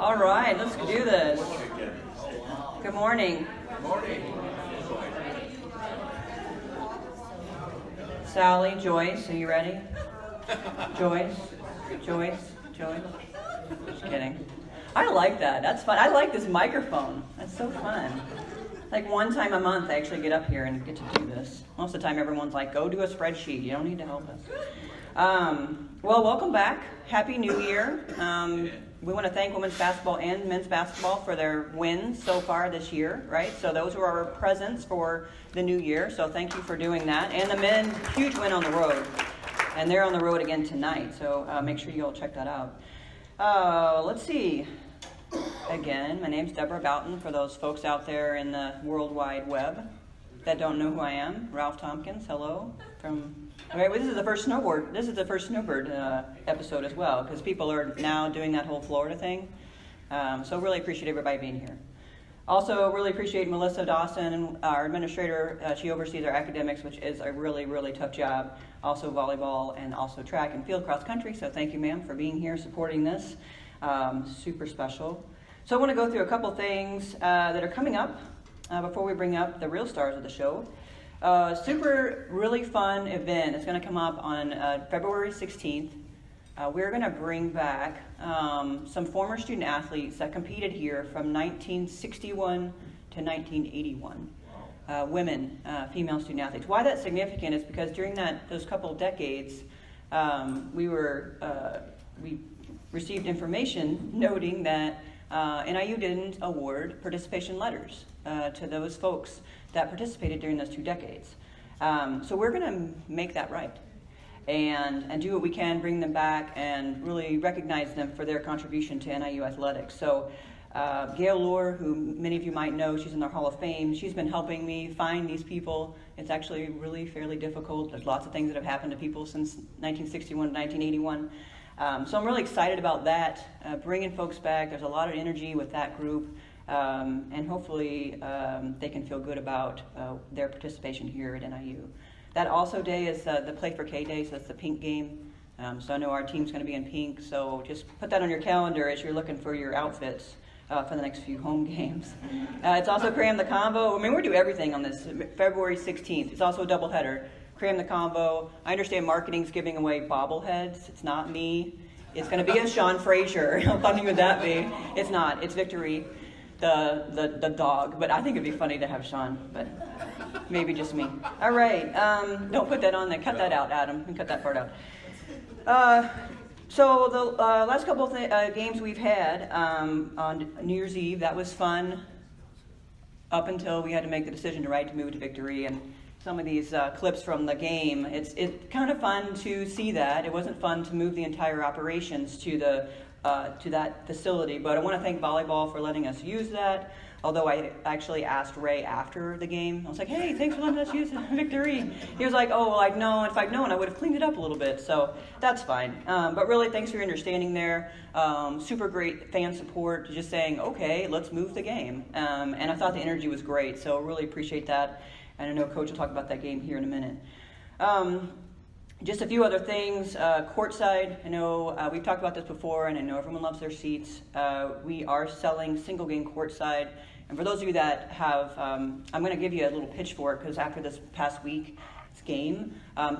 All right, let's do this. Good morning. Good morning. Sally, Joyce, are you ready? Joyce. Just kidding. I like that. That's fun. I like this microphone. That's so fun. Like one time a month I actually get up here and get to do this. Most of the time everyone's like, go do a spreadsheet. You don't need to help us. Well, welcome back. Happy New Year. We want to thank women's basketball and men's basketball for their wins so far this year, right? So those were our presents for the new year. So thank you for doing that. And the men, huge win on the road. And they're on the road again tonight. So make sure you all check that out. Let's see. Again, my name's Deborah Boughton for those folks out there in the World Wide Web that don't know who I am. Ralph Tompkins, hello. Okay, well, this is the first snowbird episode as well, because people are now doing that whole Florida thing. So really appreciate everybody being here. Also, really appreciate Melissa Dawson, our administrator. She oversees our academics, which is a really, really tough job. Also volleyball and also track and field cross country. So thank you, ma'am, for being here, supporting this. Super special. So I want to go through a couple things that are coming up before we bring up the real stars of the show. Super really fun event. It's going to come up on February 16th. We're going to bring back some former student athletes that competed here from 1961 to 1981. Women, female student athletes. Why that's significant is because during those couple of decades, we received information noting that NIU didn't award participation letters to those folks that participated during those 2 decades. So we're going to make that right and do what we can, bring them back and really recognize them for their contribution to NIU athletics. So Gail Lohr, who many of you might know, she's in our Hall of Fame. She's been helping me find these people. It's actually really fairly difficult. There's lots of things that have happened to people since 1961 to 1981. So I'm really excited about that, bringing folks back. There's a lot of energy with that group, and hopefully they can feel good about their participation here at NIU. That also day is the Play for K Day, so it's the pink game. So I know our team's going to be in pink, so just put that on your calendar as you're looking for your outfits for the next few home games. It's also Cram the Combo. I mean, we're doing everything on this, February 16th. It's also a doubleheader. Cram the Combo. I understand marketing's giving away bobbleheads. It's not me. It's going to be a Sean Frazier. How funny would that be? It's not. It's Victory, the dog. But I think it'd be funny to have Sean. But maybe just me. All right. Don't put that on there. Cut that out, Adam. And cut that part out. So the last couple of games we've had on New Year's Eve, that was fun. Up until we had to make the decision to move to Victory and some of these clips from the game. It's kind of fun to see that. It wasn't fun to move the entire operations to that facility, but I want to thank volleyball for letting us use that. Although I actually asked Ray after the game. I was like, hey, thanks for letting us use Victory. He was like, oh, well, I'd known. If I'd known, I would have cleaned it up a little bit. So that's fine. But really, thanks for your understanding there. Super great fan support, just saying, okay, let's move the game. And I thought the energy was great, so really appreciate that. And I know Coach will talk about that game here in a minute. Just a few other things. Courtside, I know we've talked about this before, and I know everyone loves their seats. We are selling single game courtside. And for those of you that have, I'm going to give you a little pitch for it, because after this past week's game,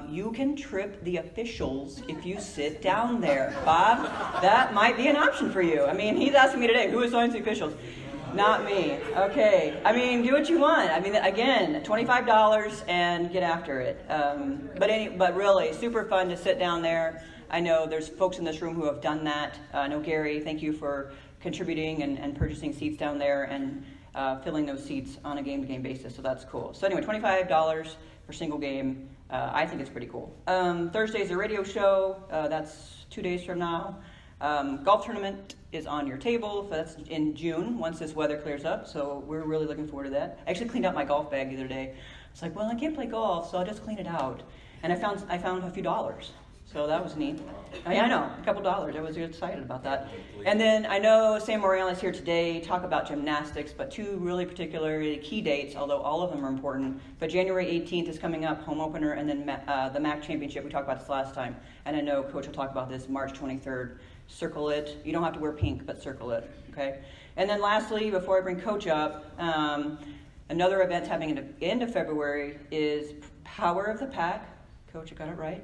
you can trip the officials if you sit down there. Bob, that might be an option for you. I mean, he's asking me today, who assigns the officials? Not me. Okay. I mean, do what you want. I mean, again, $25 and get after it. But really, super fun to sit down there. I know there's folks in this room who have done that. I know Gary, thank you for contributing and purchasing seats down there and filling those seats on a game-to-game basis. So that's cool. So anyway, $25 for single game. I think it's pretty cool. Thursday's a radio show. That's 2 days from now. Golf tournament is on your table. So that's in June once this weather clears up. So we're really looking forward to that. I actually cleaned out my golf bag the other day. It's like, well, I can't play golf, so I'll just clean it out. And I found a few dollars. So that was neat. I know, a couple dollars. I was excited about that. And then I know Sam Morreale is here today to talk about gymnastics, but 2 really particularly key dates, although all of them are important. But January 18th is coming up, home opener, and then the MAC championship. We talked about this last time. And I know Coach will talk about this March 23rd. circle it. You don't have to wear pink, but circle it, okay? And then lastly, before I bring Coach up, another event happening at the end of February is Power of the Pack. Coach, you got it right?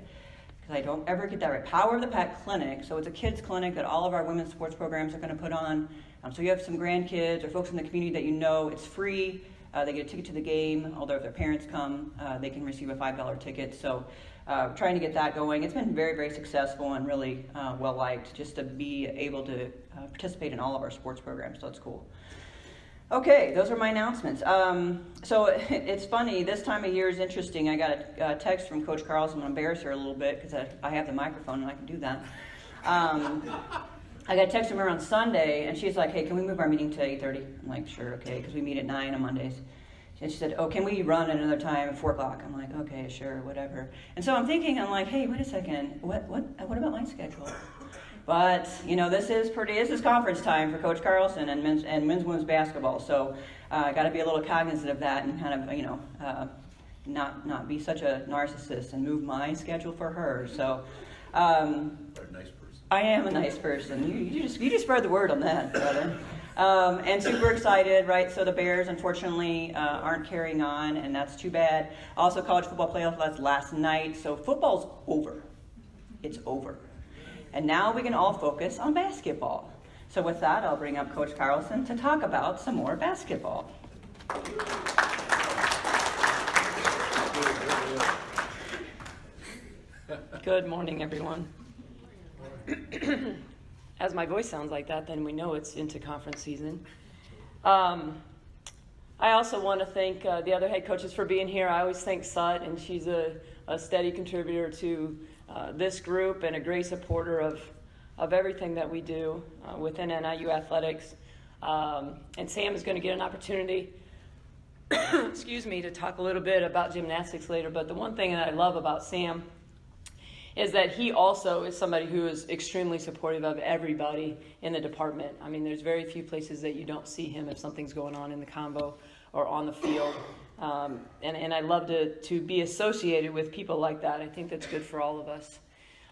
Because I don't ever get that right. Power of the Pack Clinic. So it's a kids clinic that all of our women's sports programs are going to put on. So you have some grandkids or folks in the community that you know, it's free. They get a ticket to the game, although if their parents come, they can receive a $5 ticket. So trying to get that going. It's been very, very successful and really well-liked just to be able to participate in all of our sports programs, so it's cool. Okay, those are my announcements. So it's funny, this time of year is interesting. I got a text from Coach Carlsen. I'm going to embarrass her a little bit because I have the microphone and I can do that. I got a text from her on Sunday, and she's like, hey, can we move our meeting to 8:30? I'm like, sure, okay, because we meet at 9 on Mondays. And she said, oh, can we run at another time at 4 o'clock? I'm like, okay, sure, whatever. And so I'm like, hey, wait a second, what about my schedule? But, this is conference time for Coach Carlsen and men's women's basketball. So I got to be a little cognizant of that and kind of, not be such a narcissist and move my schedule for her. So You're a nice person. I am a nice person. You just spread the word on that, brother. And super excited, right? So the Bears, unfortunately, aren't carrying on, and that's too bad. Also, college football playoff last night, so football's over. It's over. And now we can all focus on basketball. So with that, I'll bring up Coach Carlsen to talk about some more basketball. Good morning, everyone. As my voice sounds like that, then we know it's into conference season. I also want to thank the other head coaches for being here. I always thank Sut, and she's a steady contributor to this group and a great supporter of everything that we do within NIU athletics. And Sam is going to get an opportunity, to talk a little bit about gymnastics later. But the one thing that I love about Sam is that he also is somebody who is extremely supportive of everybody in the department. I mean, there's very few places that you don't see him if something's going on in the combo or on the field. And I love to be associated with people like that. I think that's good for all of us.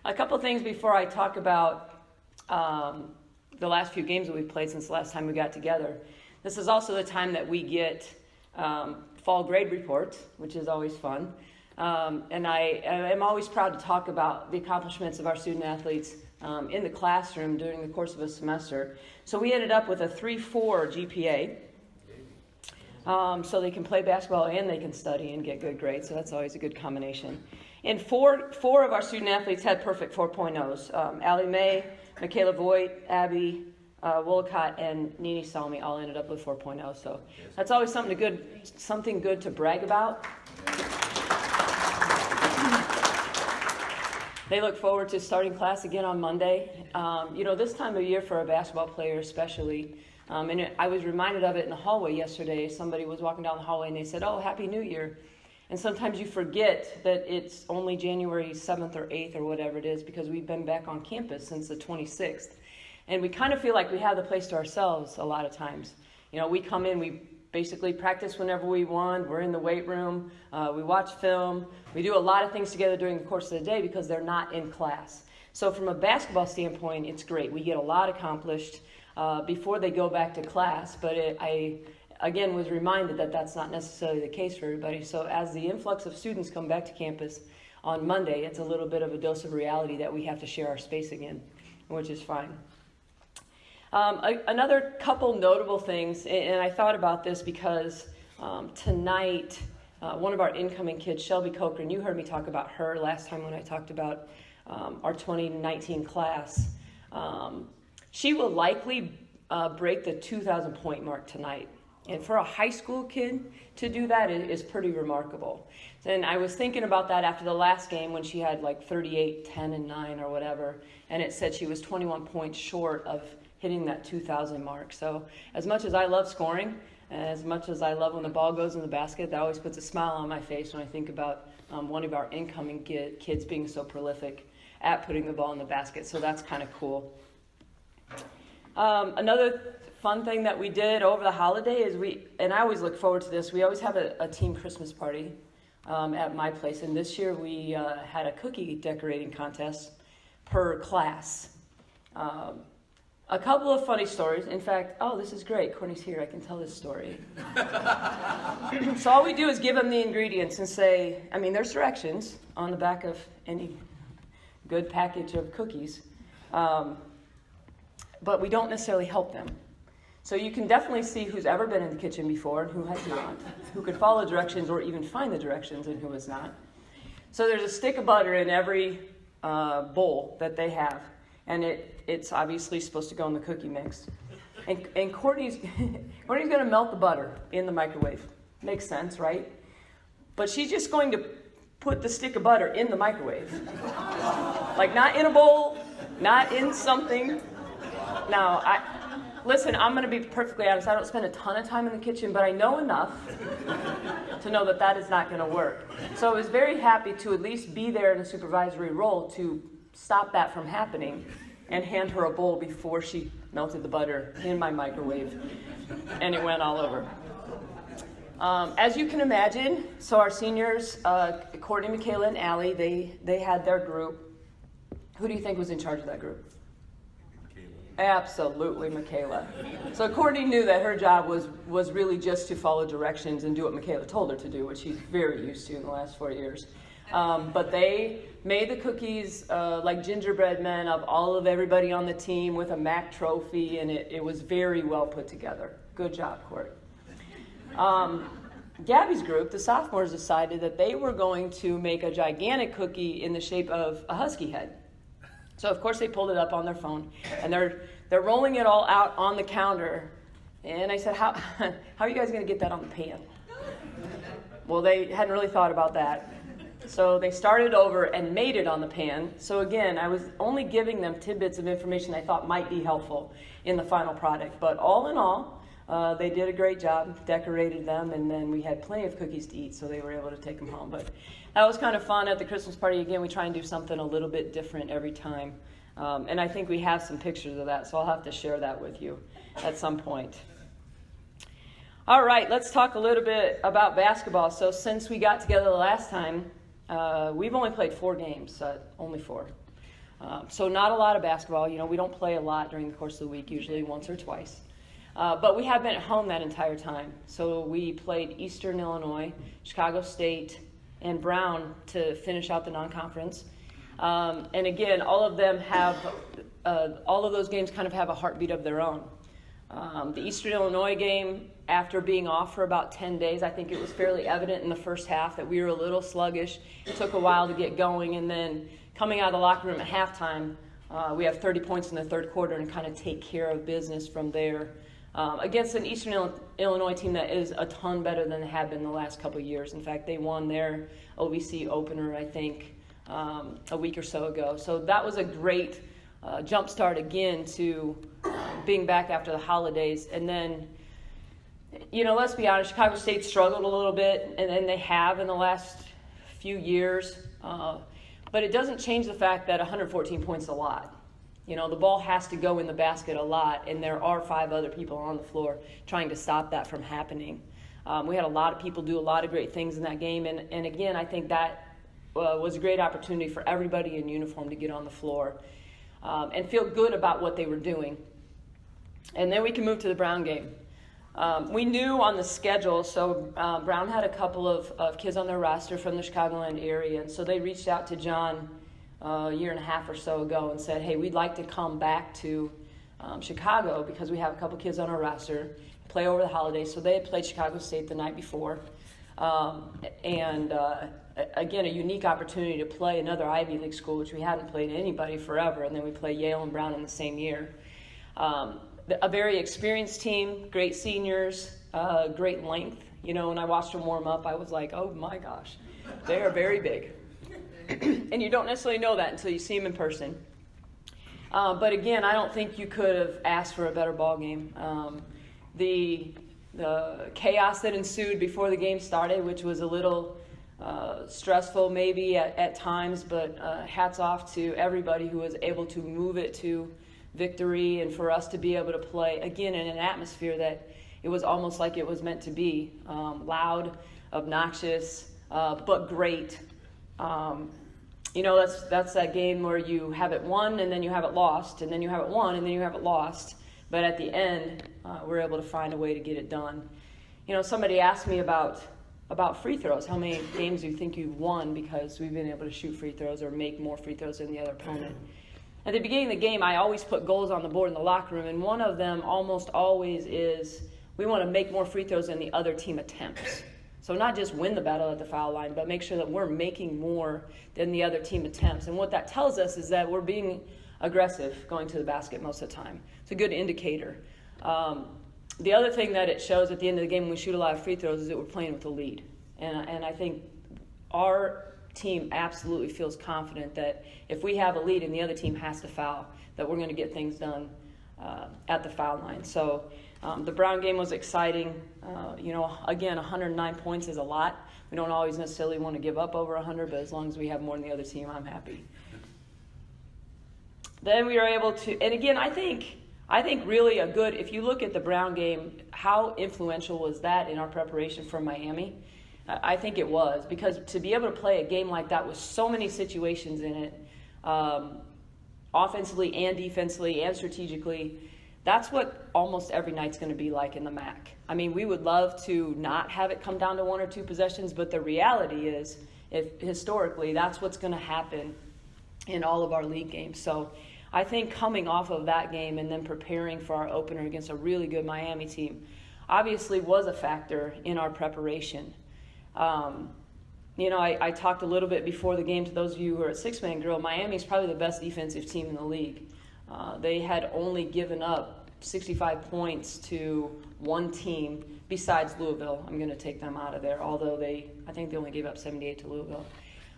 A couple things before I talk about the last few games that we've played since the last time we got together. This is also the time that we get fall grade reports, which is always fun. And I am always proud to talk about the accomplishments of our student athletes in the classroom during the course of a semester. So we ended up with a 3.4 GPA. So they can play basketball and they can study and get good grades. So that's always a good combination. And four of our student athletes had perfect 4.0s. Allie Mae, Michaela Voigt, Abby Wolcott, and Nini Salmi all ended up with 4.0. So that's always something good to brag about. They look forward to starting class again on Monday. This time of year for a basketball player especially, I was reminded of it in the hallway yesterday. Somebody was walking down the hallway and they said, oh, Happy New Year. And sometimes you forget that it's only January 7th or 8th or whatever it is because we've been back on campus since the 26th. And we kind of feel like we have the place to ourselves a lot of times. We come in, we basically practice whenever we want. We're in the weight room. We watch film. We do a lot of things together during the course of the day because they're not in class. So from a basketball standpoint, it's great. We get a lot accomplished before they go back to class. But I, again, was reminded that that's not necessarily the case for everybody. So as the influx of students come back to campus on Monday, it's a little bit of a dose of reality that we have to share our space again, which is fine. Another couple notable things, and I thought about this because tonight, one of our incoming kids, Shelby Cochran, you heard me talk about her last time when I talked about our 2019 class. She will likely break the 2,000 point mark tonight. And for a high school kid to do that is pretty remarkable. And I was thinking about that after the last game when she had like 38, 10, and 9 or whatever, and it said she was 21 points short of hitting that 2,000 mark. So as much as I love scoring, and as much as I love when the ball goes in the basket, that always puts a smile on my face when I think about one of our incoming kids being so prolific at putting the ball in the basket. So that's kind of cool. Another fun thing that we did over the holiday is and I always look forward to this, we always have a team Christmas party at my place. And this year we had a cookie decorating contest per class. A couple of funny stories. In fact, oh, this is great. Courtney's here. I can tell this story. So all we do is give them the ingredients and say, I mean, there's directions on the back of any good package of cookies, but we don't necessarily help them. So you can definitely see who's ever been in the kitchen before and who has not, who could follow directions or even find the directions and who has not. So there's a stick of butter in every bowl that they have, and it's obviously supposed to go in the cookie mix. And Courtney's going to melt the butter in the microwave. Makes sense, right? But she's just going to put the stick of butter in the microwave. Like, not in a bowl, not in something. Now, listen, I'm going to be perfectly honest. I don't spend a ton of time in the kitchen, but I know enough to know that that is not going to work. So I was very happy to at least be there in a supervisory role to stop that from happening and hand her a bowl before she melted the butter in my microwave, and it went all over. As you can imagine, so our seniors, Courtney, Michaela, and Allie, they had their group. Who do you think was in charge of that group? Absolutely, Michaela. So Courtney knew that her job was really just to follow directions and do what Michaela told her to do, which she's very used to in the last 4 years. But they made the cookies like gingerbread men of all of everybody on the team with a MAC trophy, and it was very well put together. Good job, Court. Gabby's group, the sophomores, decided that they were going to make a gigantic cookie in the shape of a husky head. So, of course, they pulled it up on their phone, and they're rolling it all out on the counter. And I said, how are you guys going to get that on the pan? Well, they hadn't really thought about that. So they started over and made it on the pan. So, again, I was only giving them tidbits of information I thought might be helpful in the final product. But all in all, they did a great job, decorated them, and then we had plenty of cookies to eat, so they were able to take them home. But that was kind of fun at the Christmas party. Again, we try and do something a little bit different every time. And I think we have some pictures of that, so I'll have to share that with you at some point. All right, let's talk a little bit about basketball. So since we got together the last time, we've only played 4 games, only 4. So not a lot of basketball. You know, we don't play a lot during the course of the week, usually once or twice. But we have been at home that entire time. So we played Eastern Illinois, Chicago State, and Brown to finish out the non-conference. And again, all of those games kind of have a heartbeat of their own. The Eastern Illinois game, after being off for about 10 days, I think it was fairly evident in the first half that we were a little sluggish. It took a while to get going, and then coming out of the locker room at halftime, we have 30 points in the third quarter and kind of take care of business from there. Against an Eastern Illinois team that is a ton better than they have been the last couple of years. In fact, they won their OVC opener, I think, a week or so ago. So that was a great jump start again to being back after the holidays. And then, you know, let's be honest, Chicago State struggled a little bit, and they have in the last few years. But it doesn't change the fact that 114 points is a lot. You know, the ball has to go in the basket a lot, and there are 5 other people on the floor trying to stop that from happening. We had a lot of people do a lot of great things in that game, and again, I think that was a great opportunity for everybody in uniform to get on the floor and feel good about what they were doing. And then we can move to the Brown game. We knew on the schedule, so Brown had a couple of kids on their roster from the Chicagoland area, and so they reached out to John a year and a half or so ago and said, hey, we'd like to come back to Chicago because we have a couple kids on our roster, play over the holidays. So they had played Chicago State the night before. Again, a unique opportunity to play another Ivy League school, which we hadn't played anybody forever, and then we play Yale and Brown in the same year. A very experienced team, great seniors, great length. You know, when I watched them warm up, I was like, oh my gosh, they are very big. And you don't necessarily know that until you see them in person. But again, I don't think you could have asked for a better ball game. The chaos that ensued before the game started, which was a little stressful maybe at times, but hats off to everybody who was able to move it to victory and for us to be able to play, again, in an atmosphere that it was almost like it was meant to be. Loud, obnoxious, but great. that's that game where you have it won and then you have it lost, and then you have it won and then you have it lost. But at the end, we're able to find a way to get it done. Somebody asked me about free throws. How many games do you think you've won because we've been able to shoot free throws or make more free throws than the other opponent? At the beginning of the game, I always put goals on the board in the locker room, and one of them almost always is we want to make more free throws than the other team attempts. So not just win the battle at the foul line, but make sure that we're making more than the other team attempts. And what that tells us is that we're being aggressive going to the basket most of the time. It's a good indicator. The other thing that it shows at the end of the game when we shoot a lot of free throws is that we're playing with a lead. And I think our team absolutely feels confident that if we have a lead and the other team has to foul, that we're going to get things done at the foul line. So the Brown game was exciting. Again, 109 points is a lot. We don't always necessarily want to give up over 100, but as long as we have more than the other team, I'm happy. Then we were able to, and again, I think really if you look at the Brown game, how influential was that in our preparation for Miami? I think it was, because to be able to play a game like that with so many situations in it, offensively and defensively and strategically, that's what almost every night's going to be like in the MAC. I mean, we would love to not have it come down to one or two possessions, but the reality is, historically, that's what's going to happen in all of our league games. So I think coming off of that game and then preparing for our opener against a really good Miami team obviously was a factor in our preparation. I talked a little bit before the game to those of you who are at Six-Man Grill. Miami's probably the best defensive team in the league. They had only given up 65 points to one team besides Louisville. I'm going to take them out of there, although I think they only gave up 78 to Louisville.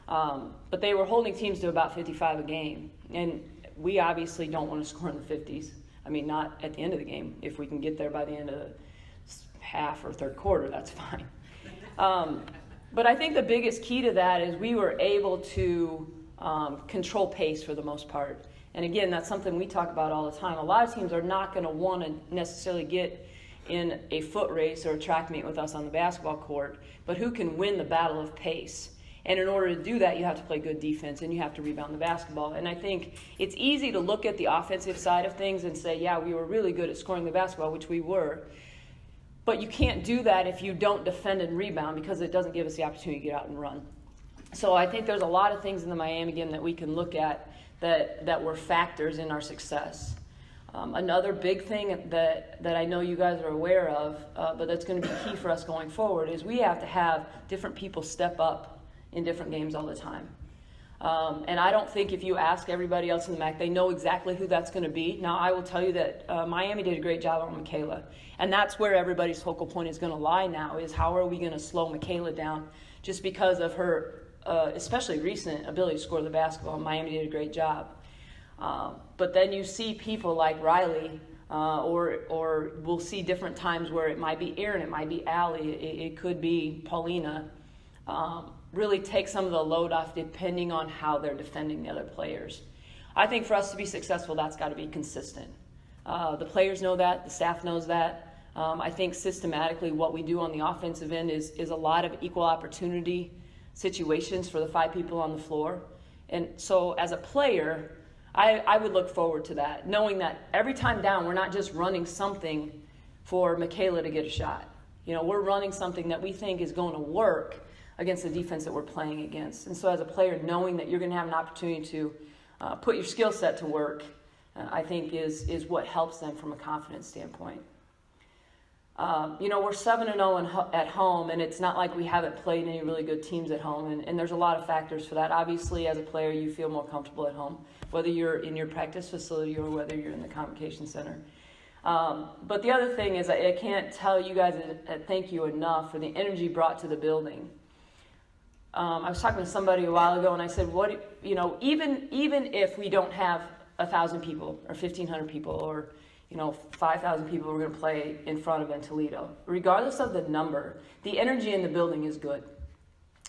But they were holding teams to about 55 a game. And we obviously don't want to score in the 50s. I mean, not at the end of the game. If we can get there by the end of the half or third quarter, that's fine. But I think the biggest key to that is we were able to control pace for the most part. And again, that's something we talk about all the time. A lot of teams are not going to want to necessarily get in a foot race or a track meet with us on the basketball court, but who can win the battle of pace? And in order to do that, you have to play good defense and you have to rebound the basketball. And I think it's easy to look at the offensive side of things and say, yeah, we were really good at scoring the basketball, which we were. But you can't do that if you don't defend and rebound, because it doesn't give us the opportunity to get out and run. So I think there's a lot of things in the Miami game that we can look at that were factors in our success. Another big thing that I know you guys are aware of, but that's going to be key for us going forward, is we have to have different people step up in different games all the time. And I don't think if you ask everybody else in the MAC, they know exactly who that's going to be. Now, I will tell you that Miami did a great job on Michaela. And that's where everybody's focal point is going to lie now, is how are we going to slow Michaela down, just because of her, especially recent ability to score the basketball. Miami did a great job. But then you see people like Riley, or we'll see different times where it might be Erin, it might be Allie, it could be Paulina, really take some of the load off depending on how they're defending the other players. I think for us to be successful, that's got to be consistent. The players know that, the staff knows that. I think systematically what we do on the offensive end is a lot of equal opportunity situations for the 5 people on the floor. And so as a player, I would look forward to that, knowing that every time down, we're not just running something for Michaela to get a shot. We're running something that we think is going to work against the defense that we're playing against. And so as a player, knowing that you're going to have an opportunity to put your skill set to work, I think is what helps them from a confidence standpoint. We're 7-0 at home, and it's not like we haven't played any really good teams at home, and there's a lot of factors for that. Obviously, as a player, you feel more comfortable at home, whether you're in your practice facility or whether you're in the convocation center. But the other thing is, I can't tell you guys thank you enough for the energy brought to the building. I was talking to somebody a while ago, and I said, even if we don't have 1,000 people or 1,500 people or 5,000 people we're going to play in front of in Toledo, regardless of the number, the energy in the building is good.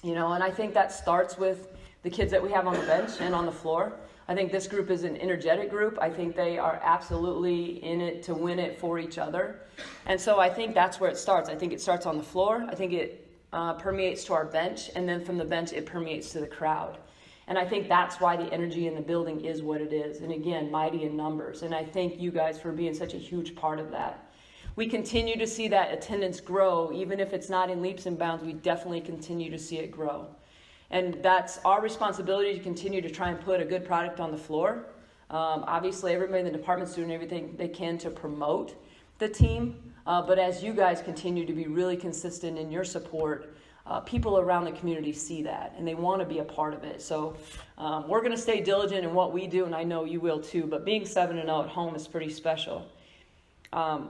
And I think that starts with the kids that we have on the bench and on the floor. I think this group is an energetic group. I think they are absolutely in it to win it for each other. And so I think that's where it starts. I think it starts on the floor. I think it permeates to our bench, and then from the bench it permeates to the crowd. And I think that's why the energy in the building is what it is. And again, mighty in numbers. And I thank you guys for being such a huge part of that. We continue to see that attendance grow. Even if it's not in leaps and bounds, we definitely continue to see it grow. And that's our responsibility to continue to try and put a good product on the floor. Obviously, everybody in the department's doing everything they can to promote the team. But as you guys continue to be really consistent in your support, people around the community see that, and they want to be a part of it. So we're going to stay diligent in what we do, and I know you will too. But being 7-0 at home is pretty special.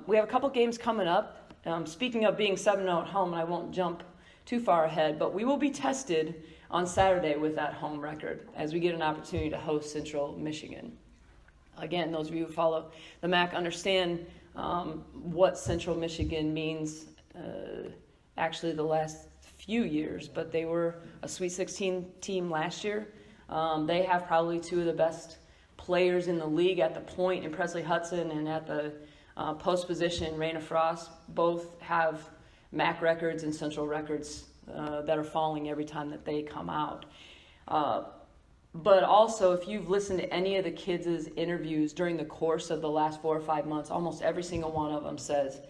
We have a couple games coming up. Speaking of being 7-0 at home, and I won't jump too far ahead, but we will be tested on Saturday with that home record as we get an opportunity to host Central Michigan. Again, those of you who follow the MAC understand what Central Michigan means actually the last few years, but they were a Sweet 16 team last year. They have probably two of the best players in the league at the point in Presley Hudson, and at the post position, Raina Frost. Both have MAC records and Central records that are falling every time that they come out. But also, if you've listened to any of the kids' interviews during the course of the last 4 or 5 months, almost every single one of them says,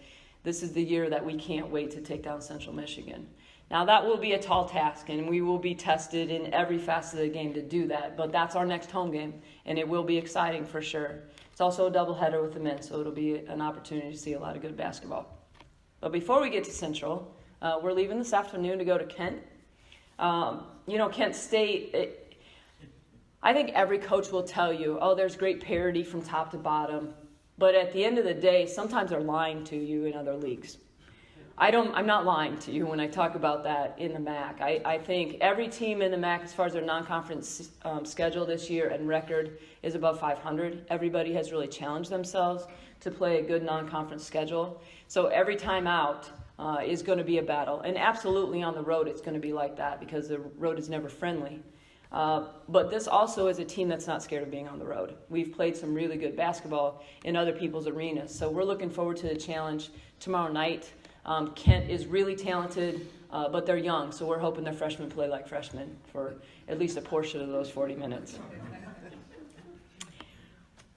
this is the year that we can't wait to take down Central Michigan. Now, that will be a tall task, and we will be tested in every facet of the game to do that, but that's our next home game, and it will be exciting for sure. It's also a doubleheader with the men, so it'll be an opportunity to see a lot of good basketball. But before we get to Central, we're leaving this afternoon to go to Kent. Kent State, I think every coach will tell you, oh, there's great parity from top to bottom. But at the end of the day, sometimes they're lying to you in other leagues. I'm not lying to you when I talk about that in the MAC. I think every team in the MAC, as far as their non-conference schedule this year and record, is above 500. Everybody has really challenged themselves to play a good non-conference schedule. So every time out is going to be a battle. And absolutely on the road it's going to be like that because the road is never friendly. But this also is a team that's not scared of being on the road. We've played some really good basketball in other people's arenas. So we're looking forward to the challenge tomorrow night. Kent is really talented, but they're young, so we're hoping their freshmen play like freshmen for at least a portion of those 40 minutes.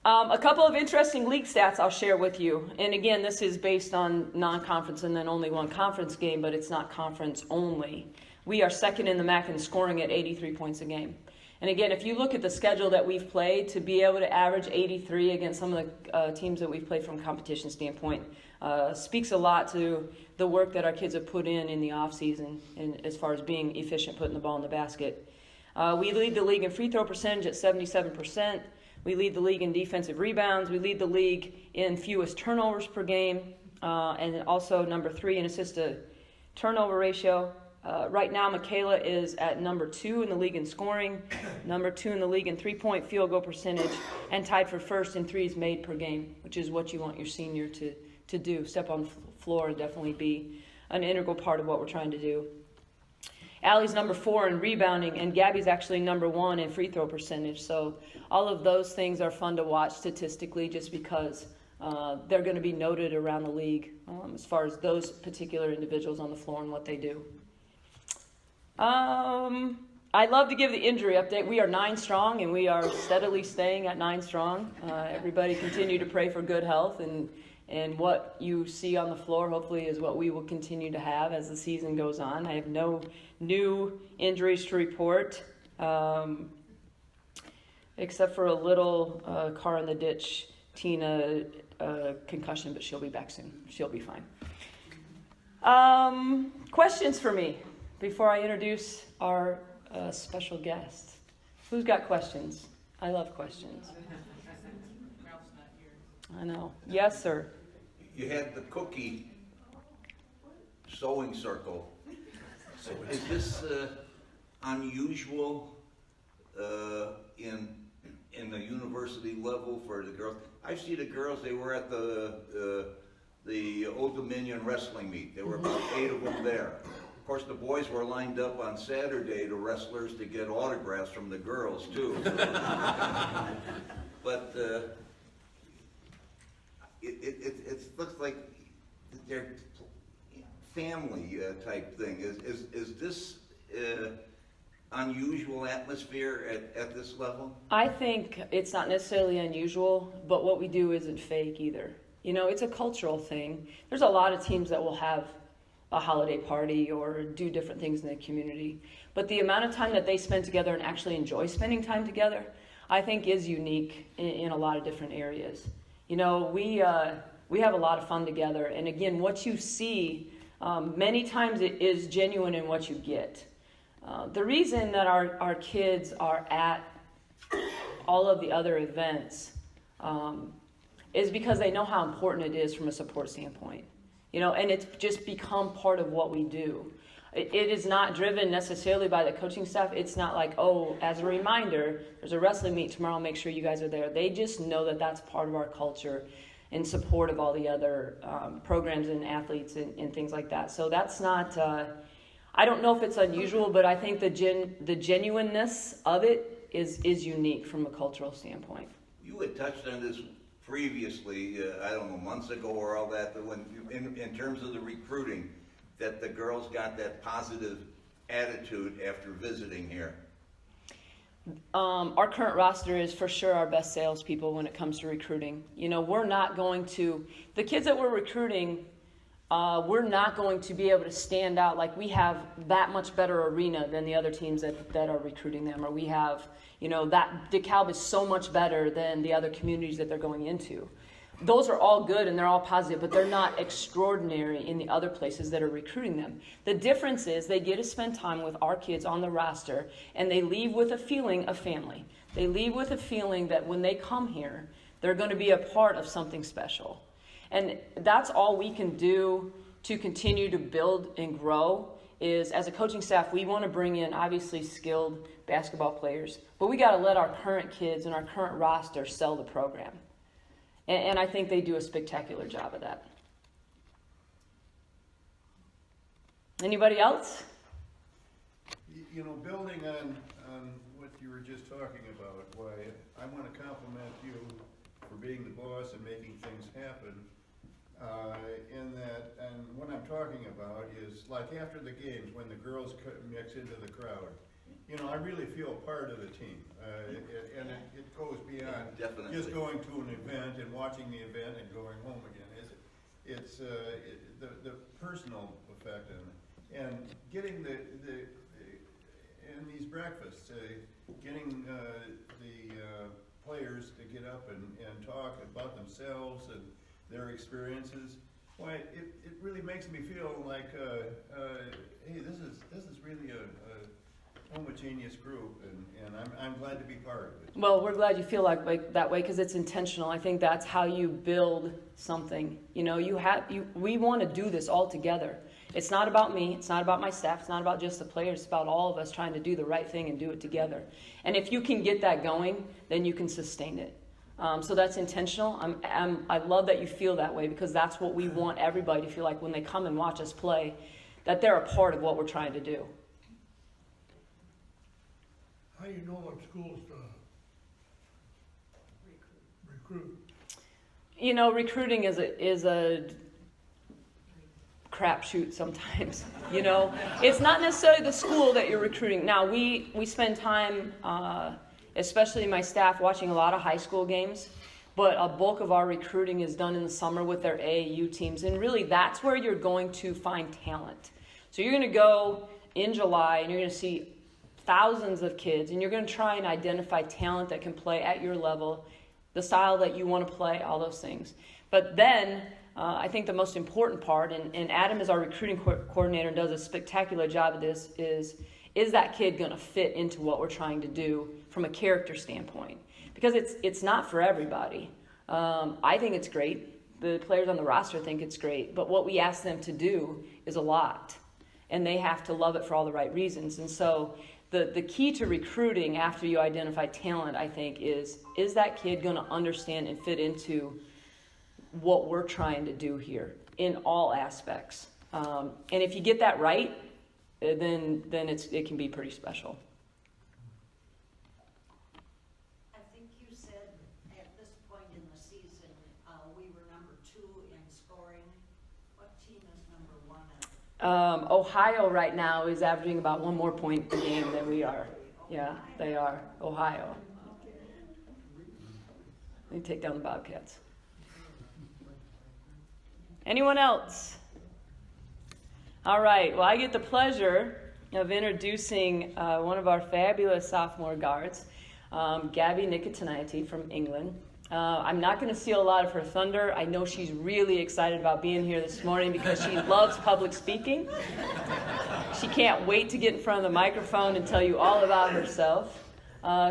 A couple of interesting league stats I'll share with you. And again, this is based on non-conference and then only one conference game, but it's not conference only. We are second in the MAC in scoring at 83 points a game. And again, if you look at the schedule that we've played, to be able to average 83 against some of the teams that we've played from a competition standpoint speaks a lot to the work that our kids have put in the offseason and as far as being efficient putting the ball in the basket. We lead the league in free throw percentage at 77%. We lead the league in defensive rebounds. We lead the league in fewest turnovers per game, and also number 3 in assist to turnover ratio. Right now, Michaela is at number 2 in the league in scoring, number 2 in the league in three-point field goal percentage, and tied for first in threes made per game, which is what you want your senior to do. Step on the floor and definitely be an integral part of what we're trying to do. Allie's number 4 in rebounding, and Gabby's actually number 1 in free throw percentage. So all of those things are fun to watch statistically just because they're going to be noted around the league as far as those particular individuals on the floor and what they do. I'd love to give the injury update. We are 9 strong, and we are steadily staying at 9 strong. Everybody continue to pray for good health, and what you see on the floor hopefully is what we will continue to have as the season goes on. I have no new injuries to report, except for a little car in the ditch, Tina concussion, but she'll be back soon. She'll be fine. Questions for me before I introduce our special guest? Who's got questions? I love questions. I know. Yes, sir. You had the cookie sewing circle. So is this unusual in the university level for the girls? I see the girls. They were at the Old Dominion wrestling meet. There were about 8 of them there. Of course, the boys were lined up on Saturday, the wrestlers, to get autographs from the girls too. But it looks like they're family type thing. Is this unusual atmosphere at this level? I think it's not necessarily unusual, but what we do isn't fake either. You know, it's a cultural thing. There's a lot of teams that will have a holiday party or do different things in the community. But the amount of time that they spend together and actually enjoy spending time together, I think is unique in a lot of different areas. You know, we have a lot of fun together. And again, what you see, many times it is genuine in what you get. The reason that our kids are at all of the other events is because they know how important it is from a support standpoint. You know, and it's just become part of what we do. It is not driven necessarily by the coaching staff. It's not like, oh, as a reminder, there's a wrestling meet tomorrow, make sure you guys are there. They just know that that's part of our culture in support of all the other programs and athletes and things like that. So that's not, I don't know if it's unusual, but I think the genuineness of it is unique from a cultural standpoint. You had touched on this previously, I don't know, months ago or all that, but when in terms of the recruiting, that the girls got that positive attitude after visiting here. Our current roster is for sure our best salespeople when it comes to recruiting. You know, we're not going to, the kids that we're recruiting, we're not going to be able to stand out like we have that much better arena than the other teams that are recruiting them, or we have, you know, that DeKalb is so much better than the other communities that they're going into. Those are all good and they're all positive, but they're not extraordinary in the other places that are recruiting them. The difference is they get to spend time with our kids on the roster and they leave with a feeling of family. They leave with a feeling that when they come here, they're going to be a part of something special. And that's all we can do to continue to build and grow is, as a coaching staff, we want to bring in obviously skilled basketball players, but we got to let our current kids and our current roster sell the program. And I think they do a spectacular job of that. Anybody else? You know, building on what you were just talking about, why I want to compliment you for being the boss and making things happen. In that, and what I'm talking about is like after the games when the girls mix into the crowd. You know, I really feel part of the team, and it goes beyond just going to an event and watching the event and going home again. It's the personal effect and getting the in these breakfasts, getting the players to get up and talk about themselves and their experiences. Why it really makes me feel like hey, this is really a homogeneous group, and I'm glad to be part of it. Well, we're glad you feel like that way because it's intentional. I think that's how you build something. You know, we want to do this all together. It's not about me. It's not about my staff. It's not about just the players. It's about all of us trying to do the right thing and do it together. And if you can get that going, then you can sustain it. So that's intentional. I love that you feel that way because that's what we want everybody to feel like when they come and watch us play, that they're a part of what we're trying to do. How do you know what schools to recruit? You know, recruiting is a crapshoot sometimes. You know, it's not necessarily the school that you're recruiting. Now we spend time, especially my staff, watching a lot of high school games. But a bulk of our recruiting is done in the summer with their AAU teams, and really that's where you're going to find talent. So you're going to go in July and you're going to see thousands of kids, and you're going to try and identify talent that can play at your level, the style that you want to play, all those things. But then I think the most important part, and Adam is our recruiting coordinator and does a spectacular job of this, is that kid going to fit into what we're trying to do from a character standpoint? Because it's not for everybody. I think it's great. The players on the roster think it's great. But what we ask them to do is a lot. And they have to love it for all the right reasons. And so the key to recruiting after you identify talent, I think, is that kid going to understand and fit into what we're trying to do here in all aspects. And if you get that right, then it can be pretty special. I think you said at this point in the season we were number 2 in scoring. What team is number 1 Ohio right now is averaging about 1 more point a game than we are. Yeah, they are. Ohio. They take down the Bobcats. Anyone else? All right. Well, I get the pleasure of introducing one of our fabulous sophomore guards, Gabby Nikitinaite from England. I'm not going to steal a lot of her thunder. I know she's really excited about being here this morning because she loves public speaking. She can't wait to get in front of the microphone and tell you all about herself.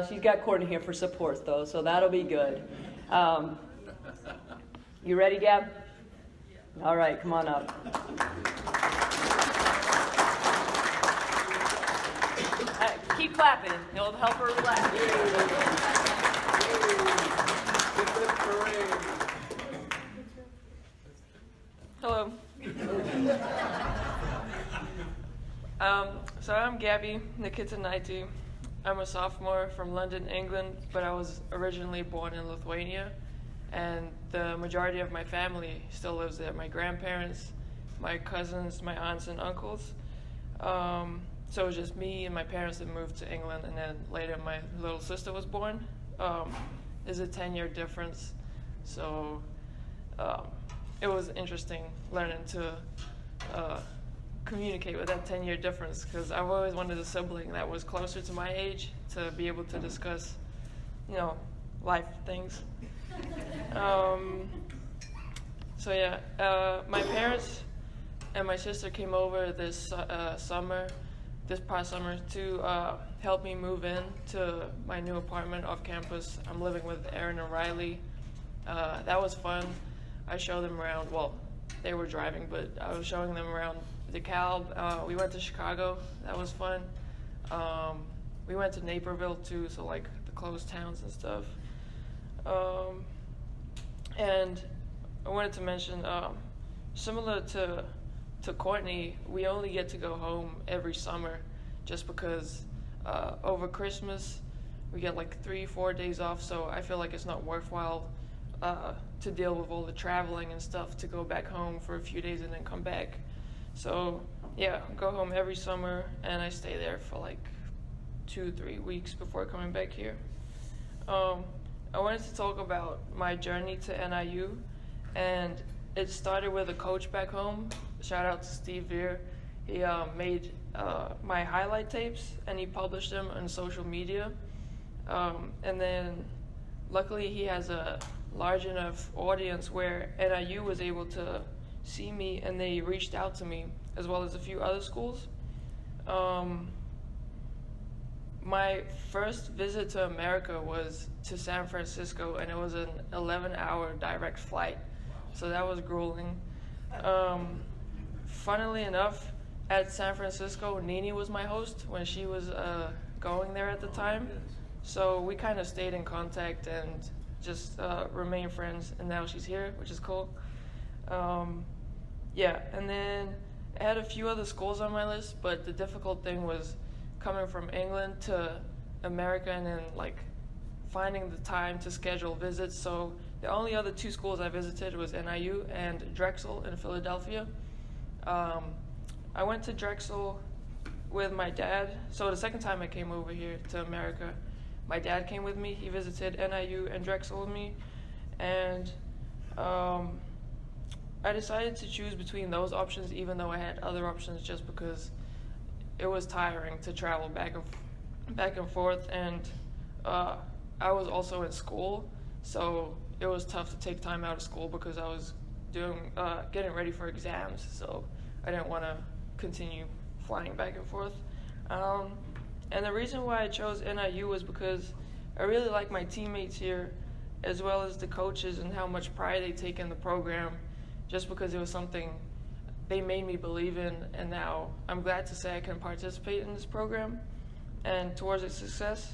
She's got Courtney here for support, though, so that'll be good. You ready, Gab? All right, come on up. Keep clapping. It'll help her relax. Hello. So I'm Gabby Nikitinaite. I'm a sophomore from London, England, but I was originally born in Lithuania, and the majority of my family still lives there. My grandparents, my cousins, my aunts and uncles. So it was just me and my parents that moved to England, and then later my little sister was born. There's a 10-year difference, so it was interesting learning to communicate with that 10-year difference, because I've always wanted a sibling that was closer to my age to be able to discuss, life things. My parents and my sister came over this past summer to help me move in to my new apartment off campus. I'm living with Aaron and Riley. That was fun. I showed them around. Well, they were driving, but I was showing them around DeKalb. We went to Chicago. That was fun. We went to Naperville too, so like the closed towns and stuff. And I wanted to mention, similar to Courtney, we only get to go home every summer, just because over Christmas we get like 3-4 days off. So I feel like it's not worthwhile to deal with all the traveling and stuff to go back home for a few days and then come back. So yeah, go home every summer, and I stay there for like 2-3 weeks before coming back here. I wanted to talk about my journey to NIU, and it started with a coach back home. Shout out to Steve Veer. He made my highlight tapes, and he published them on social media. And then luckily he has a large enough audience where NIU was able to see me, and they reached out to me, as well as a few other schools. My first visit to America was to San Francisco, and it was an 11-hour direct flight, so that was grueling. Funnily enough, at San Francisco, Nini was my host when she was going there at the time, so we kind of stayed in contact and just remained friends, and now she's here, which is cool. And then I had a few other schools on my list, but the difficult thing was coming from England to America and then like finding the time to schedule visits. So the only other 2 schools I visited was NIU and Drexel in Philadelphia. I went to Drexel with my dad. So the second time I came over here to America, my dad came with me. He visited NIU and Drexel with me, and I decided to choose between those options, even though I had other options, just because it was tiring to travel back and forth, and I was also in school, so it was tough to take time out of school because I was getting ready for exams, so I didn't want to continue flying back and forth. And the reason why I chose NIU was because I really like my teammates here, as well as the coaches and how much pride they take in the program, just because it was something they made me believe in, and now I'm glad to say I can participate in this program and towards its success.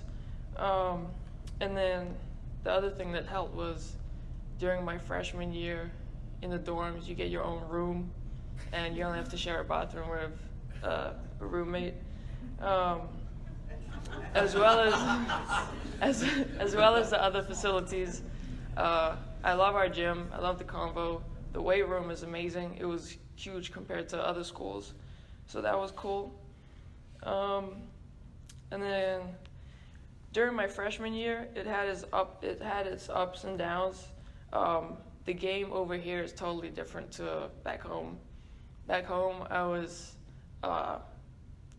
And then the other thing that helped was during my freshman year in the dorms, you get your own room, and you only have to share a bathroom with a roommate. As well as the other facilities. I love our gym. I love the convo. The weight room is amazing. It was huge compared to other schools. so that was cool. And then during my freshman year, it had its ups and downs. The game over here is totally different to back home. Back home, I was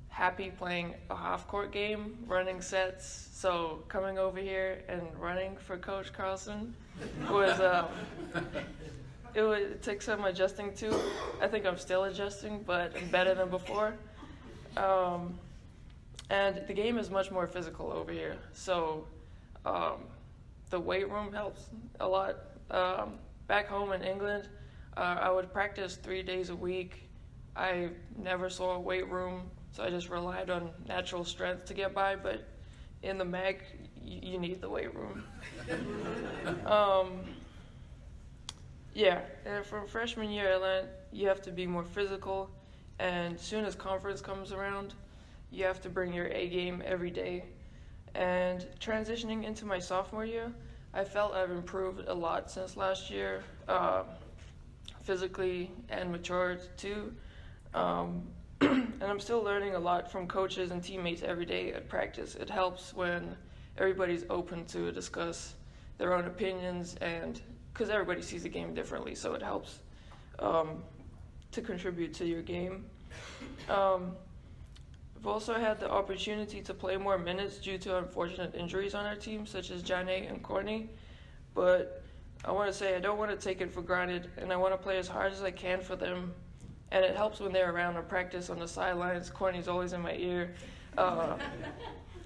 happy playing a half-court game, running sets. So coming over here and running for Coach Carlsen was it took some adjusting to. I think I'm still adjusting, but better than before. And the game is much more physical over here. So the weight room helps a lot. Back home in England, I would practice 3 days a week. I never saw a weight room, so I just relied on natural strength to get by. But in the MAC, you need the weight room. Yeah, and from freshman year, I learned you have to be more physical, and as soon as conference comes around, you have to bring your A game every day. And transitioning into my sophomore year, I felt I've improved a lot since last year, physically and matured too. And I'm still learning a lot from coaches and teammates every day at practice. It helps when everybody's open to discuss their own opinions, and because everybody sees the game differently, so it helps to contribute to your game. I've also had the opportunity to play more minutes due to unfortunate injuries on our team, such as Johnny and Courtney. But I want to say I don't want to take it for granted, and I want to play as hard as I can for them. And it helps when they're around or practice on the sidelines. Courtney's always in my ear,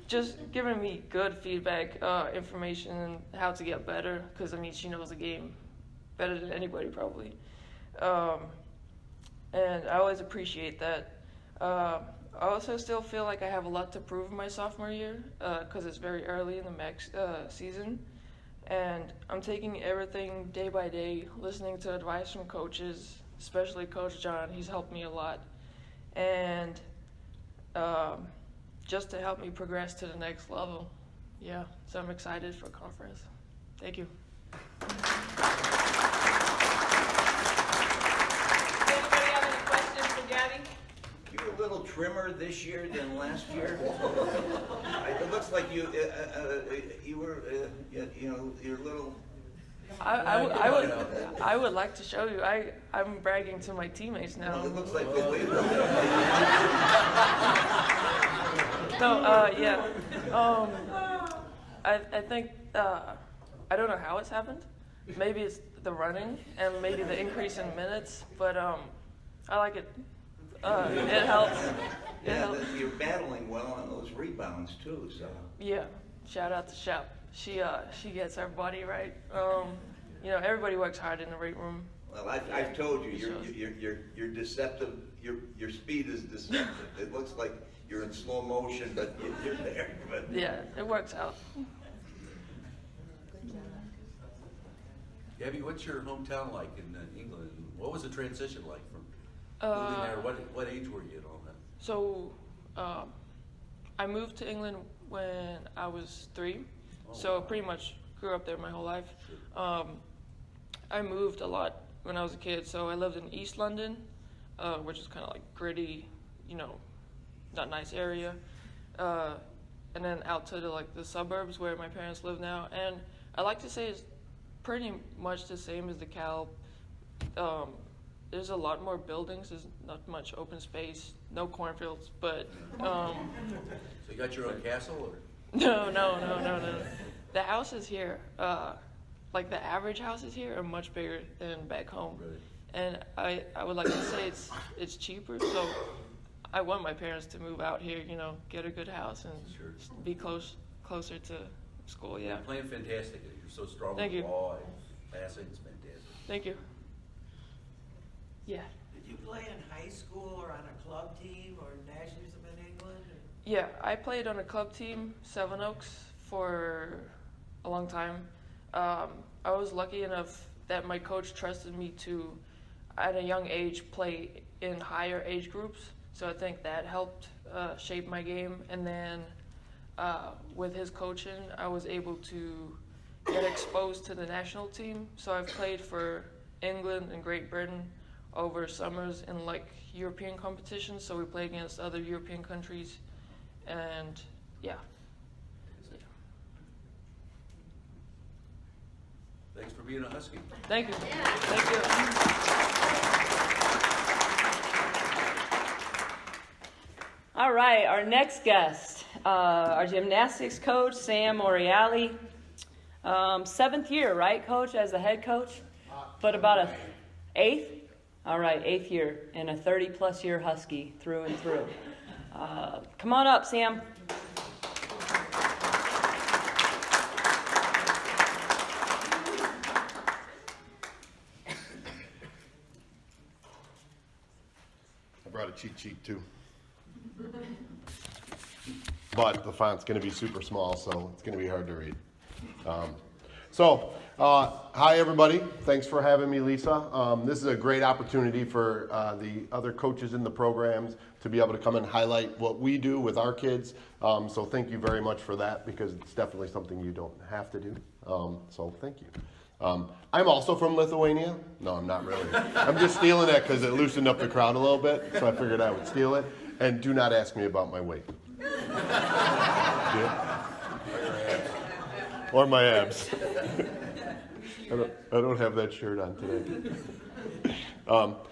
just giving me good feedback, information, and how to get better, because, I mean, she knows the game better than anybody probably. And I always appreciate that. I also still feel like I have a lot to prove in my sophomore year, because it's very early in the MAC season. And I'm taking everything day by day, listening to advice from coaches, especially Coach John. He's helped me a lot. And just to help me progress to the next level. Yeah, so I'm excited for conference. Thank you. Anybody have any questions for Gabby? You were a little trimmer this year than last year. It looks like you were, you're a little. I would like to show you. I'm bragging to my teammates now. Well, it looks like Yeah. I think I don't know how it's happened. Maybe it's the running and maybe the increase in minutes, but I like it. It helps. You're battling well on those rebounds too. So. Yeah. Shout out to Shep. She gets her body right. Everybody works hard in the weight room. Well, I've told you, you're deceptive. Your speed is deceptive. It looks like you're in slow motion, but you're there. But yeah, it works out. Gabby, what's your hometown like in England? What was the transition like from moving there? What age were you and all that? So, I moved to England when I was 3. So pretty much grew up there my whole life. I moved a lot when I was a kid. So I lived in East London, which is kind of like gritty, not nice area. And then out to the suburbs where my parents live now. And I like to say it's pretty much the same as the Cal. There's a lot more buildings. There's not much open space, no cornfields, but. So you got your own castle, or? No. The houses here, the average houses here are much bigger than back home. Really? And I would like to say it's cheaper, so I want my parents to move out here, get a good house and be closer to school, yeah. You're playing fantastic. You're so strong Thank with you. the ball and passing. It's fantastic. Thank you. Yeah. Did you play in high school or on a club team or nationals in England? Yeah, I played on a club team, Seven Oaks, for a long time. I was lucky enough that my coach trusted me to, at a young age, play in higher age groups. So I think that helped shape my game. And then with his coaching, I was able to get exposed to the national team. So I've played for England and Great Britain over summers in like European competitions. So we play against other European countries, and yeah. Thanks for being a Husky. Thank you. Thank you. All right, our next guest, our gymnastics coach, Sam Morreale. 7th year, right, coach, as the head coach? But about a 8th? All right, 8th year, and a 30-plus year Husky through and through. Come on up, Sam. I brought a cheat sheet too. But the font's going to be super small, so it's going to be hard to read. Hi everybody. Thanks for having me, Lisa. This is a great opportunity for the other coaches in the programs to be able to come and highlight what we do with our kids. So thank you very much for that, because it's definitely something you don't have to do. So thank you. I'm also from Lithuania. No, I'm not really. I'm just stealing that because it loosened up the crowd a little bit, so I figured I would steal it. And do not ask me about my weight. Yeah. Or my abs. I don't have that shirt on today. All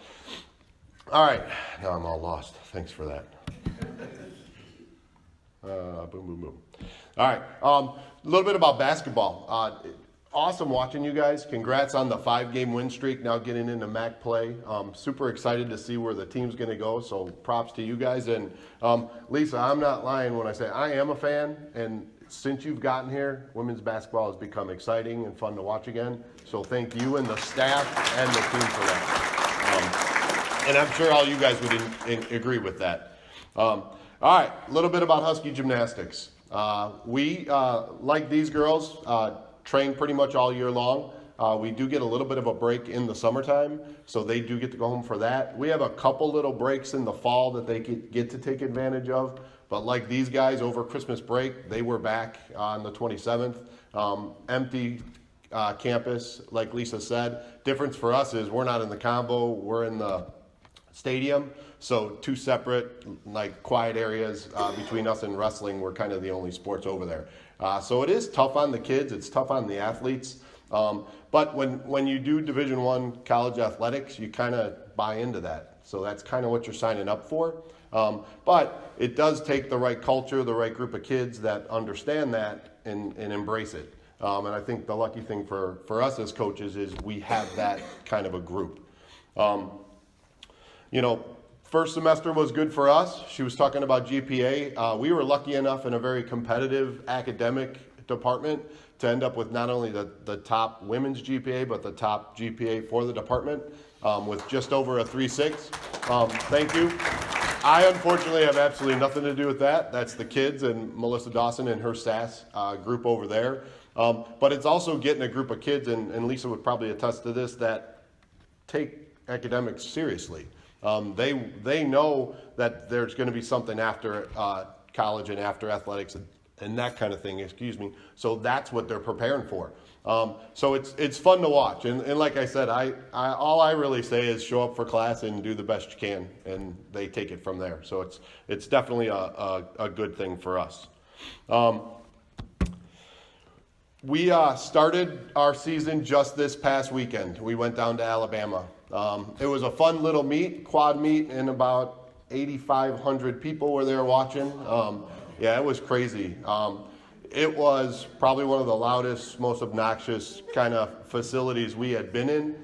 right. Now I'm all lost. Thanks for that. Boom, boom, boom. All right. A little bit about basketball. Awesome watching you guys. Congrats on the 5-game win streak, now getting into MAC play. Super excited to see where the team's going to go, so props to you guys. And Lisa, I'm not lying when I say I am a fan, and since you've gotten here, women's basketball has become exciting and fun to watch again. So thank you and the staff and the team for that. And I'm sure all you guys would agree with that. All right, a little bit about Husky Gymnastics. We, like these girls, train pretty much all year long. We do get a little bit of a break in the summertime, so they do get to go home for that. We have a couple little breaks in the fall that they get to take advantage of, but like these guys over Christmas break, they were back on the 27th. Empty campus, like Lisa said. Difference for us is we're not in the combo, we're in the stadium, so 2 separate, like, quiet areas between us and wrestling. We're kind of the only sports over there. So it is tough on the kids, it's tough on the athletes, but when you do Division I college athletics, you kind of buy into that. So that's kind of what you're signing up for. But it does take the right culture, the right group of kids that understand that and embrace it. And I think the lucky thing for us as coaches is we have that kind of a group. First semester was good for us. She was talking about GPA. We were lucky enough in a very competitive academic department to end up with not only the top women's GPA, but the top GPA for the department with just over a 3.6. Thank you. I unfortunately have absolutely nothing to do with that. That's the kids and Melissa Dawson and her SAS group over there. But it's also getting a group of kids, and Lisa would probably attest to this, that take academics seriously. They know that there's going to be something after college and after athletics and that kind of thing, So that's what they're preparing for. So it's fun to watch. And like I said, all I really say is show up for class and do the best you can, and they take it from there. So it's definitely a good thing for us. We started our season just this past weekend. We went down to Alabama. It was a fun little quad meet, and about 8,500 people were there watching. Yeah, it was crazy. It was probably one of the loudest, most obnoxious kind of facilities we had been in.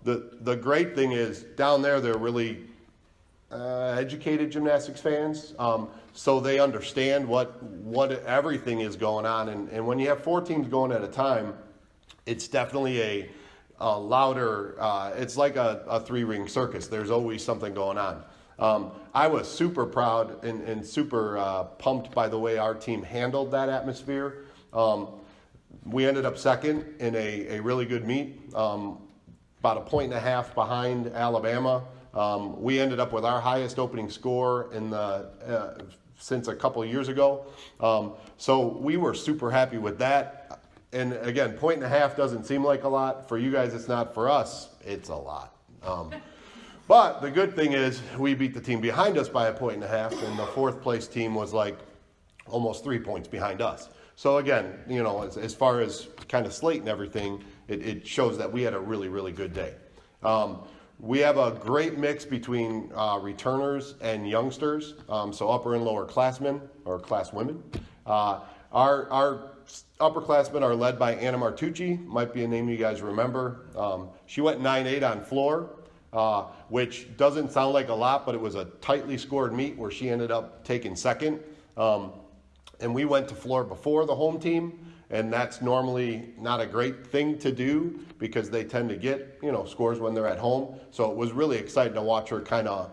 The great thing is down there, they're really educated gymnastics fans, so they understand what everything is going on. And when you have 4 teams going at a time, it's definitely a louder, it's like a 3-ring circus. There's always something going on. I was super proud and super pumped by the way our team handled that atmosphere. We ended up second in a really good meet, about 1.5 points behind Alabama. We ended up with our highest opening score since a couple years ago. So we were super happy with that. And again, 1.5 points doesn't seem like a lot. For you guys, it's not. For us, it's a lot. But the good thing is we beat the team behind us by 1.5 points, and the fourth place team was like almost 3 points behind us. So again, you know, as far as kind of slate and everything, it shows that we had a really, really good day. We have a great mix between returners and youngsters, so upper and lower classmen or classwomen. Our upperclassmen are led by Anna Martucci, might be a name you guys remember. She went 9.8 on floor, which doesn't sound like a lot, but it was a tightly scored meet where she ended up taking second. And we went to floor before the home team, and that's normally not a great thing to do because they tend to get, you know, scores when they're at home. So it was really exciting to watch her kind of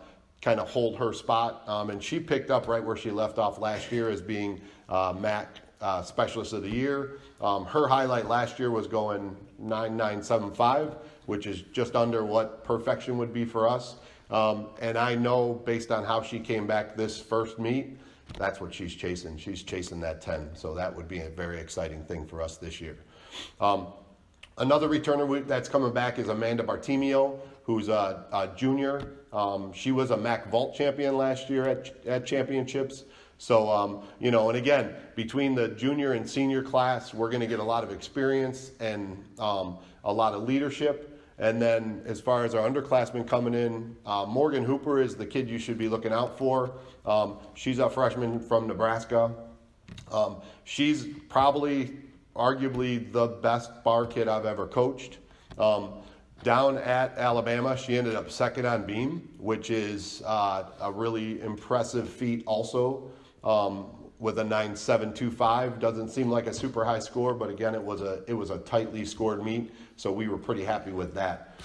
hold her spot. And she picked up right where she left off last year as being MAC Specialist of the Year. Her highlight last year was going 9.975, which is just under what perfection would be for us. And I know based on how she came back this first meet, that's what she's chasing. She's chasing that 10. So that would be a very exciting thing for us this year. Another returner that's coming back is Amanda Party Mio, who's a junior. She was a MAC vault champion last year at championships. So, you know, and again, between the junior and senior class, we're going to get a lot of experience and a lot of leadership. And then as far as our underclassmen coming in, Morgan Hooper is the kid you should be looking out for. She's a freshman from Nebraska. She's probably arguably the best bar kid I've ever coached. Down at Alabama, she ended up second on beam, which is a really impressive feat also, with a 9.725. Doesn't seem like a super high score, but again, it was a tightly scored meet, so we were pretty happy with that.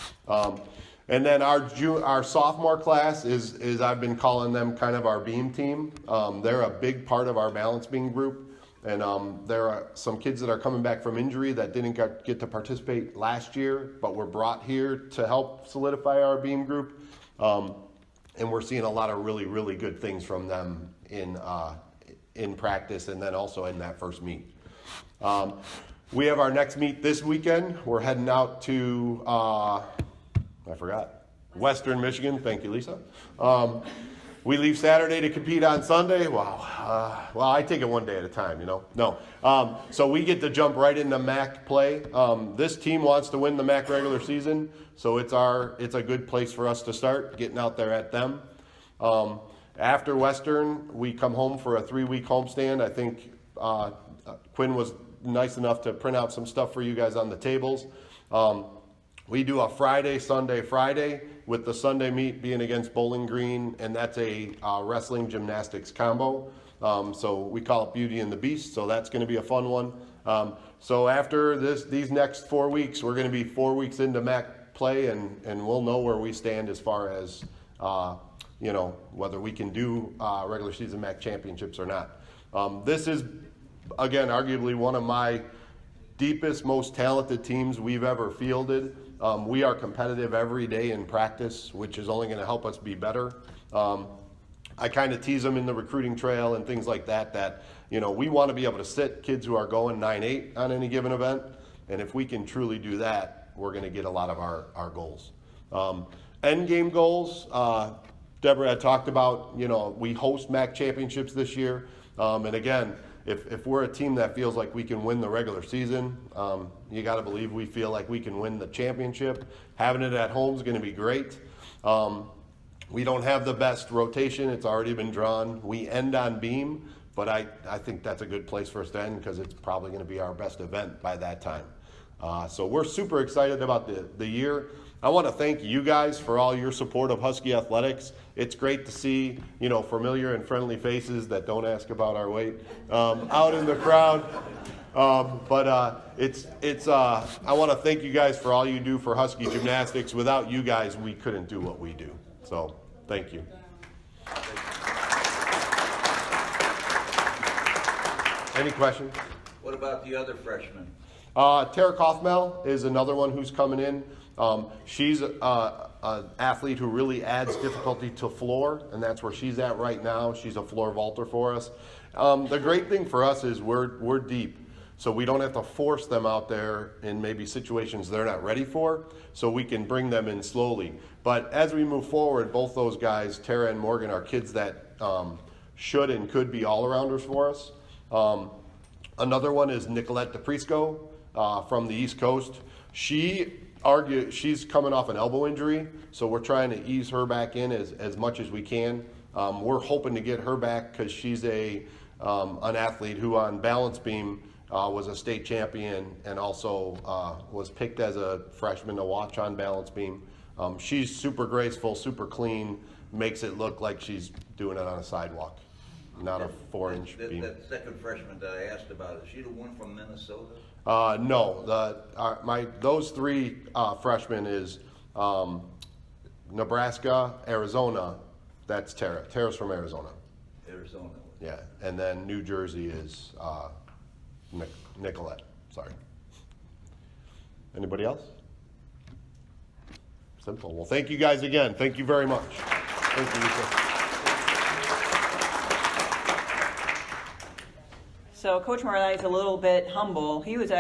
And then our sophomore class is I've been calling them kind of our beam team. They're a big part of our balance beam group. And there are some kids that are coming back from injury that didn't get to participate last year, but were brought here to help solidify our beam group. And we're seeing a lot of really, really good things from them in practice and then also in that first meet. We have our next meet this weekend. We're heading out to, Western Michigan. Thank you, Lisa. We leave Saturday to compete on Sunday. Wow. Well, I take it one day at a time, you know. No. So we get to jump right into MAC play. This team wants to win the MAC regular season, so it's a good place for us to start, getting out there at them. After Western, we come home for a 3-week homestand. I think Quinn was nice enough to print out some stuff for you guys on the tables. We do a Friday, Sunday, Friday, with the Sunday meet being against Bowling Green, and that's a wrestling gymnastics combo. So we call it Beauty and the Beast, so that's going to be a fun one. So after these next 4 weeks, we're going to be 4 weeks into MAC play, and we'll know where we stand as far as, you know, whether we can do regular season MAC championships or not. This is, again, arguably one of my deepest, most talented teams we've ever fielded. We are competitive every day in practice, which is only going to help us be better. I kind of tease them in the recruiting trail and things like that, you know, we want to be able to sit kids who are going 9.8 on any given event. And if we can truly do that, we're going to get a lot of our goals. End game goals, Deborah had talked about, you know, we host MAC championships this year. And again, if we're a team that feels like we can win the regular season, you got to believe we feel like we can win the championship. Having it at home is going to be great. We don't have the best rotation. It's already been drawn. We end on beam, but I think that's a good place for us to end because it's probably going to be our best event by that time. So we're super excited about the year. I want to thank you guys for all your support of Husky Athletics. It's great to see, you know, familiar and friendly faces that don't ask about our weight out in the crowd. But I want to thank you guys for all you do for Husky Gymnastics. Without you guys, we couldn't do what we do. So thank you. Any questions? What about the other freshmen? Tara Kaufmel is another one who's coming in. She's an athlete who really adds difficulty to floor, and that's where she's at right now. She's a floor vaulter for us. The great thing for us is we're deep. so we don't have to force them out there in maybe situations they're not ready for, so we can bring them in slowly. But as we move forward, both those guys, Tara and Morgan, are kids that should and could be all-arounders for us. Another one is Nicolette DePrisco from the East Coast. She's coming off an elbow injury, so we're trying to ease her back in as much as we can. We're hoping to get her back because she's an athlete who on balance beam was a state champion and also was picked as a freshman to watch on balance beam. She's super graceful, super clean, makes it look like she's doing it on a sidewalk, not a 4-inch beam. That second freshman that I asked about, is she the one from Minnesota? No, those three freshmen is Nebraska, Arizona. That's Tara. Tara's from Arizona. Arizona. Yeah, and then New Jersey is Nicolette. Sorry. Anybody else? Simple. Well, thank you guys again. Thank you very much. Thank you, Lisa. So Coach Morreale is a little bit humble. He was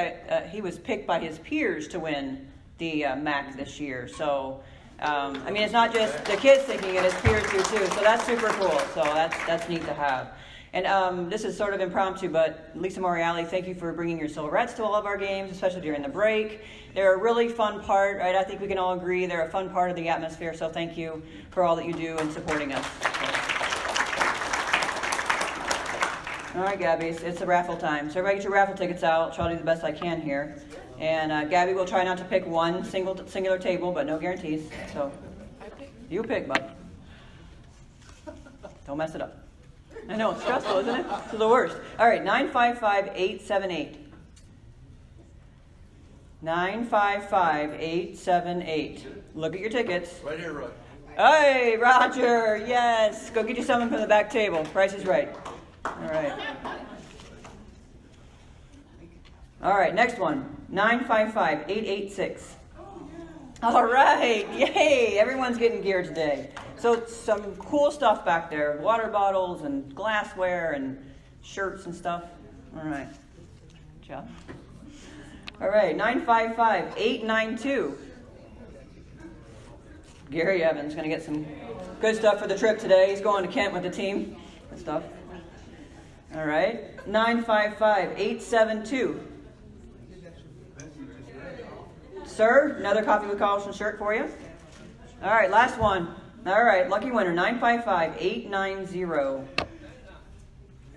picked by his peers to win the MAC this year. So, I mean, it's not just the kids thinking it, his peers do too. So that's super cool. So that's neat to have. And this is sort of impromptu, but Lisa Morreale, thank you for bringing your silhouettes to all of our games, especially during the break. They're a really fun part, right? I think we can all agree they're a fun part of the atmosphere. So thank you for all that you do in supporting us. All right, Gabby, it's a raffle time. So everybody get your raffle tickets out. I'll try to do the best I can here. And Gabby will try not to pick one singular table, but no guarantees. So you pick, bud. Don't mess it up. I know, it's stressful, isn't it? It's the worst. All right, 955-878. 955-878. Look at your tickets. Right here, Roger. Hey, Roger, yes. Go get you something from the back table. Price is right. All right. All right, next one. 955-886. All right, yay. Everyone's getting gear today. So some cool stuff back there. Water bottles and glassware and shirts and stuff. All right. Good job. All right, 955-892. Gary Evans going to get some good stuff for the trip today. He's going to Kent with the team. Good stuff. All right, 955-872. Sir, another Coffee with Carlsen shirt for you. All right, last one. All right, lucky winner, 955-890.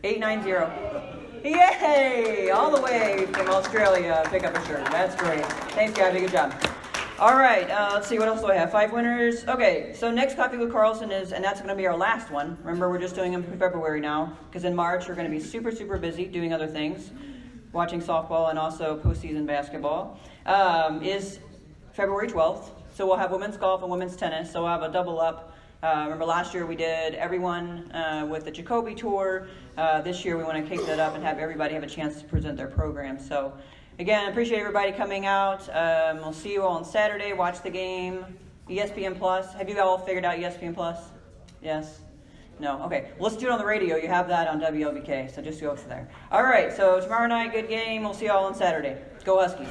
890. Yay! All the way from Australia, pick up a shirt. That's great. Thanks, Gabby. Good job. All right, let's see, what else do I have? 5 winners. Okay, so next Coffee with Carlsen is, and that's going to be our last one. Remember, we're just doing them in February now, because in March we're going to be super, super busy doing other things, watching softball and also postseason basketball, is February 12th. So we'll have women's golf and women's tennis, so we'll have a double up. Remember last year we did everyone with the Jacoby Tour. This year we want to kick that up and have everybody have a chance to present their program. So again, appreciate everybody coming out. We'll see you all on Saturday. Watch the game. ESPN Plus. Have you all figured out ESPN Plus? Yes? No? Okay. Well, let's do it on the radio. You have that on WLBK, so just go over there. All right, so tomorrow night, good game. We'll see you all on Saturday. Go Huskies.